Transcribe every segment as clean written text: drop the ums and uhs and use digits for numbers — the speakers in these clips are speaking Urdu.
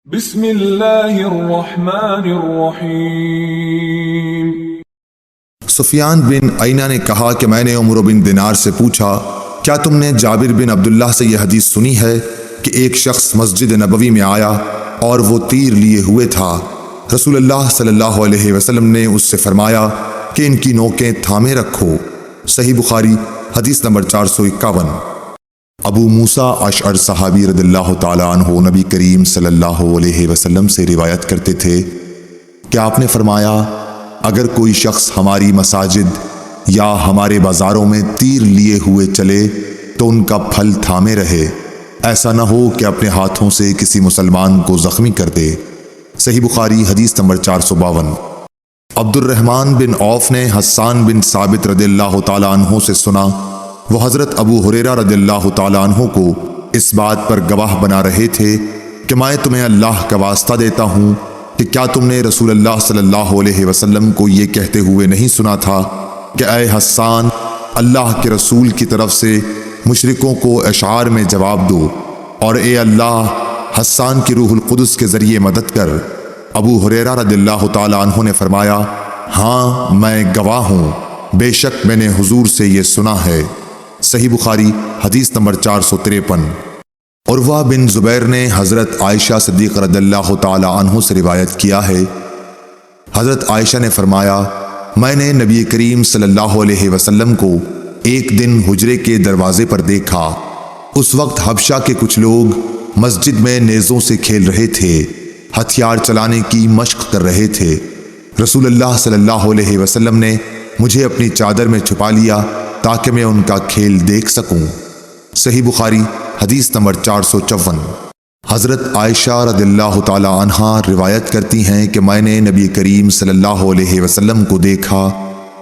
بسم اللہ الرحمن الرحیم۔ سفیان بن عینہ نے کہا کہ میں نے عمر بن دینار سے پوچھا، کیا تم نے جابر بن عبداللہ سے یہ حدیث سنی ہے کہ ایک شخص مسجد نبوی میں آیا اور وہ تیر لیے ہوئے تھا؟ رسول اللہ صلی اللہ علیہ وسلم نے اس سے فرمایا کہ ان کی نوکیں تھامے رکھو۔ صحیح بخاری حدیث نمبر 451۔ ابو موسیٰ اشعری صحابی رضی اللہ تعالیٰ عنہ نبی کریم صلی اللہ علیہ وسلم سے روایت کرتے تھے کہ آپ نے فرمایا، اگر کوئی شخص ہماری مساجد یا ہمارے بازاروں میں تیر لیے ہوئے چلے تو ان کا پھل تھامے رہے، ایسا نہ ہو کہ اپنے ہاتھوں سے کسی مسلمان کو زخمی کر دے۔ صحیح بخاری حدیث نمبر 452۔ عبد الرحمن بن عوف نے حسان بن ثابت رضی اللہ تعالیٰ عنہ سے سنا، وہ حضرت ابو ہریرہ رضی اللہ تعالیٰ عنہ کو اس بات پر گواہ بنا رہے تھے کہ میں تمہیں اللہ کا واسطہ دیتا ہوں کہ کیا تم نے رسول اللہ صلی اللہ علیہ وسلم کو یہ کہتے ہوئے نہیں سنا تھا کہ اے حسان، اللہ کے رسول کی طرف سے مشرکوں کو اشعار میں جواب دو، اور اے اللہ حسان کی روح القدس کے ذریعے مدد کر۔ ابو ہریرہ رضی اللہ تعالیٰ عنہ نے فرمایا، ہاں میں گواہ ہوں، بے شک میں نے حضور سے یہ سنا ہے۔ صحیح بخاری حدیث نمبر 453۔ عروہ بن زبیر نے حضرت عائشہ صدیقہ رضی اللہ تعالیٰ عنہ سے روایت کیا ہے، حضرت عائشہ نے فرمایا، میں نے نبی کریم صلی اللہ علیہ وسلم کو ایک دن حجرے کے دروازے پر دیکھا۔ اس وقت حبشہ کے کچھ لوگ مسجد میں نیزوں سے کھیل رہے تھے، ہتھیار چلانے کی مشق کر رہے تھے۔ رسول اللہ صلی اللہ علیہ وسلم نے مجھے اپنی چادر میں چھپا لیا تاکہ میں ان کا کھیل دیکھ سکوں۔ صحیح بخاری حدیث نمبر 454۔ حضرت عائشہ رضی اللہ تعالی عنہا روایت کرتی ہیں کہ میں نے نبی کریم صلی اللہ علیہ وسلم کو دیکھا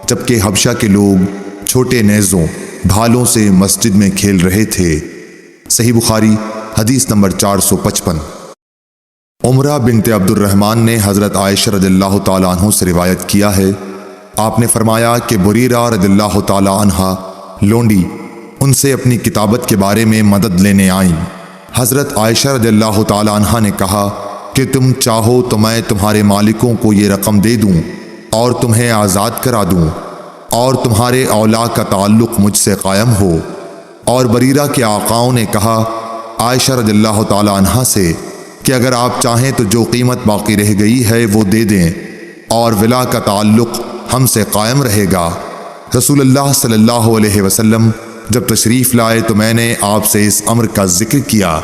جبکہ حبشہ کے لوگ چھوٹے نیزوں ڈھالوں سے مسجد میں کھیل رہے تھے۔ صحیح بخاری حدیث نمبر 455۔ عمرہ بنت عبد الرحمن نے حضرت عائشہ رضی اللہ تعالی عنہ سے روایت کیا ہے، آپ نے فرمایا کہ بریرہ رضی اللہ تعالی عنہا لونڈی ان سے اپنی کتابت کے بارے میں مدد لینے آئیں۔ حضرت عائشہ رضی اللہ تعالی عنہا نے کہا کہ تم چاہو تو میں تمہارے مالکوں کو یہ رقم دے دوں اور تمہیں آزاد کرا دوں اور تمہارے اولا کا تعلق مجھ سے قائم ہو۔ اور بریرہ کے آقاؤں نے کہا عائشہ رضی اللہ تعالی عنہا سے کہ اگر آپ چاہیں تو جو قیمت باقی رہ گئی ہے وہ دے دیں اور ولا کا تعلق ہم سے قائم رہے گا۔ رسول اللہ صلی اللہ علیہ وسلم جب تشریف لائے تو میں نے آپ سے اس امر کا ذکر کیا۔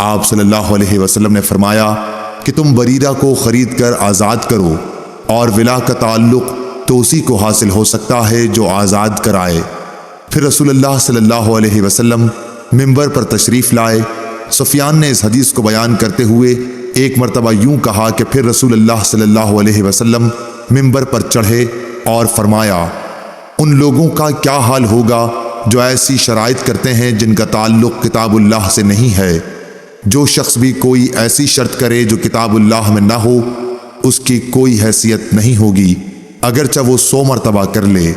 آپ صلی اللہ علیہ وسلم نے فرمایا کہ تم بریرہ کو خرید کر آزاد کرو، اور ولا کا تعلق تو اسی کو حاصل ہو سکتا ہے جو آزاد کرائے۔ پھر رسول اللہ صلی اللہ علیہ وسلم ممبر پر تشریف لائے۔ سفیان نے اس حدیث کو بیان کرتے ہوئے ایک مرتبہ یوں کہا کہ پھر رسول اللہ صلی اللہ علیہ وسلم ممبر پر چڑھے اور فرمایا، ان لوگوں کا کیا حال ہوگا جو ایسی شرائط کرتے ہیں جن کا تعلق کتاب اللہ سے نہیں ہے۔ جو شخص بھی کوئی ایسی شرط کرے جو کتاب اللہ میں نہ ہو، اس کی کوئی حیثیت نہیں ہوگی اگرچہ وہ 100 مرتبہ کر لے۔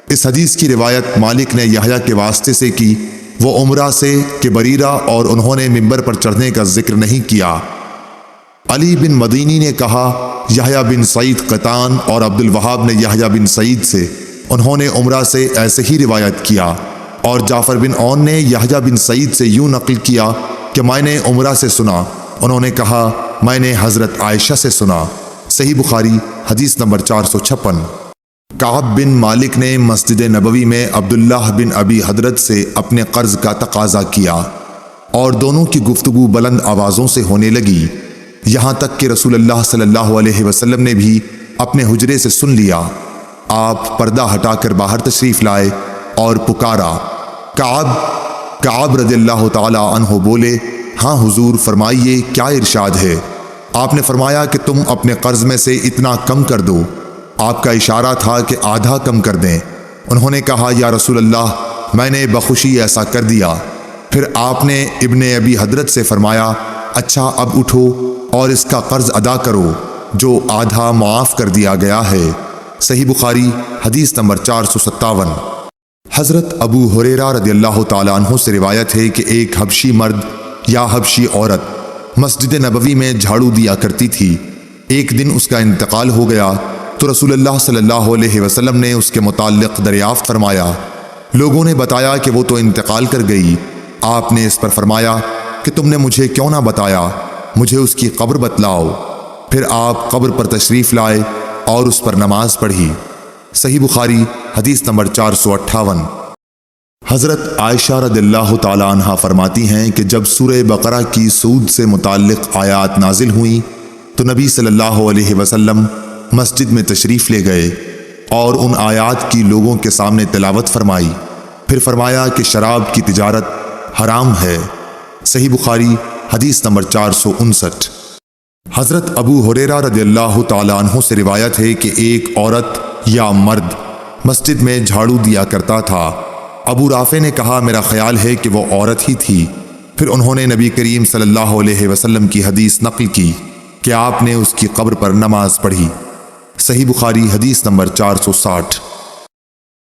اس حدیث کی روایت مالک نے یحییٰ کے واسطے سے کی، وہ عمرہ سے کہ بریرہ اور انہوں نے ممبر پر چڑھنے کا ذکر نہیں کیا۔ علی بن مدینی نے کہا، یحییٰ بن سعید قطان اور عبد الوہاب نے یحییٰ بن سعید سے، انہوں نے عمرہ سے ایسے ہی روایت کیا، اور جعفر بن عون نے یحییٰ بن سعید سے یوں نقل کیا کہ میں نے عمرہ سے سنا، انہوں نے کہا میں نے حضرت عائشہ سے سنا۔ صحیح بخاری حدیث نمبر 456۔ کعب بن مالک نے مسجد نبوی میں عبداللہ بن ابی حضرت سے اپنے قرض کا تقاضا کیا، اور دونوں کی گفتگو بلند آوازوں سے ہونے لگی، یہاں تک کہ رسول اللہ صلی اللہ علیہ وسلم نے بھی اپنے حجرے سے سن لیا۔ آپ پردہ ہٹا کر باہر تشریف لائے اور پکارا، کعب رضی اللہ تعالی عنہ بولے، ہاں حضور فرمائیے کیا ارشاد ہے؟ آپ نے فرمایا کہ تم اپنے قرض میں سے اتنا کم کر دو۔ آپ کا اشارہ تھا کہ آدھا کم کر دیں۔ انہوں نے کہا، یا رسول اللہ میں نے بخوشی ایسا کر دیا۔ پھر آپ نے ابن ابی حضرت سے فرمایا، اچھا اب اٹھو اور اس کا قرض ادا کرو جو آدھا معاف کر دیا گیا ہے۔ صحیح بخاری حدیث نمبر 457۔ حضرت ابو ہریرہ رضی اللہ تعالیٰ عنہ سے روایت ہے کہ ایک حبشی مرد یا حبشی عورت مسجد نبوی میں جھاڑو دیا کرتی تھی۔ ایک دن اس کا انتقال ہو گیا تو رسول اللہ صلی اللہ علیہ وسلم نے اس کے متعلق دریافت فرمایا۔ لوگوں نے بتایا کہ وہ تو انتقال کر گئی۔ آپ نے اس پر فرمایا کہ تم نے مجھے کیوں نہ بتایا، مجھے اس کی قبر بتلاؤ۔ پھر آپ قبر پر تشریف لائے اور اس پر نماز پڑھی۔ صحیح بخاری حدیث نمبر 458۔ حضرت عائشہ رضی اللہ تعالی عنہ فرماتی ہیں کہ جب سورہ بقرہ کی سود سے متعلق آیات نازل ہوئیں تو نبی صلی اللہ علیہ وسلم مسجد میں تشریف لے گئے اور ان آیات کی لوگوں کے سامنے تلاوت فرمائی۔ پھر فرمایا کہ شراب کی تجارت حرام ہے۔ صحیح بخاری حدیث نمبر 459۔ حضرت ابو ہریرہ رضی اللہ تعالی عنہ سے روایت ہے کہ ایک عورت یا مرد مسجد میں جھاڑو دیا کرتا تھا۔ ابو رافع نے کہا میرا خیال ہے کہ وہ عورت ہی تھی۔ پھر انہوں نے نبی کریم صلی اللہ علیہ وسلم کی حدیث نقل کی کہ آپ نے اس کی قبر پر نماز پڑھی۔ صحیح بخاری حدیث نمبر 460۔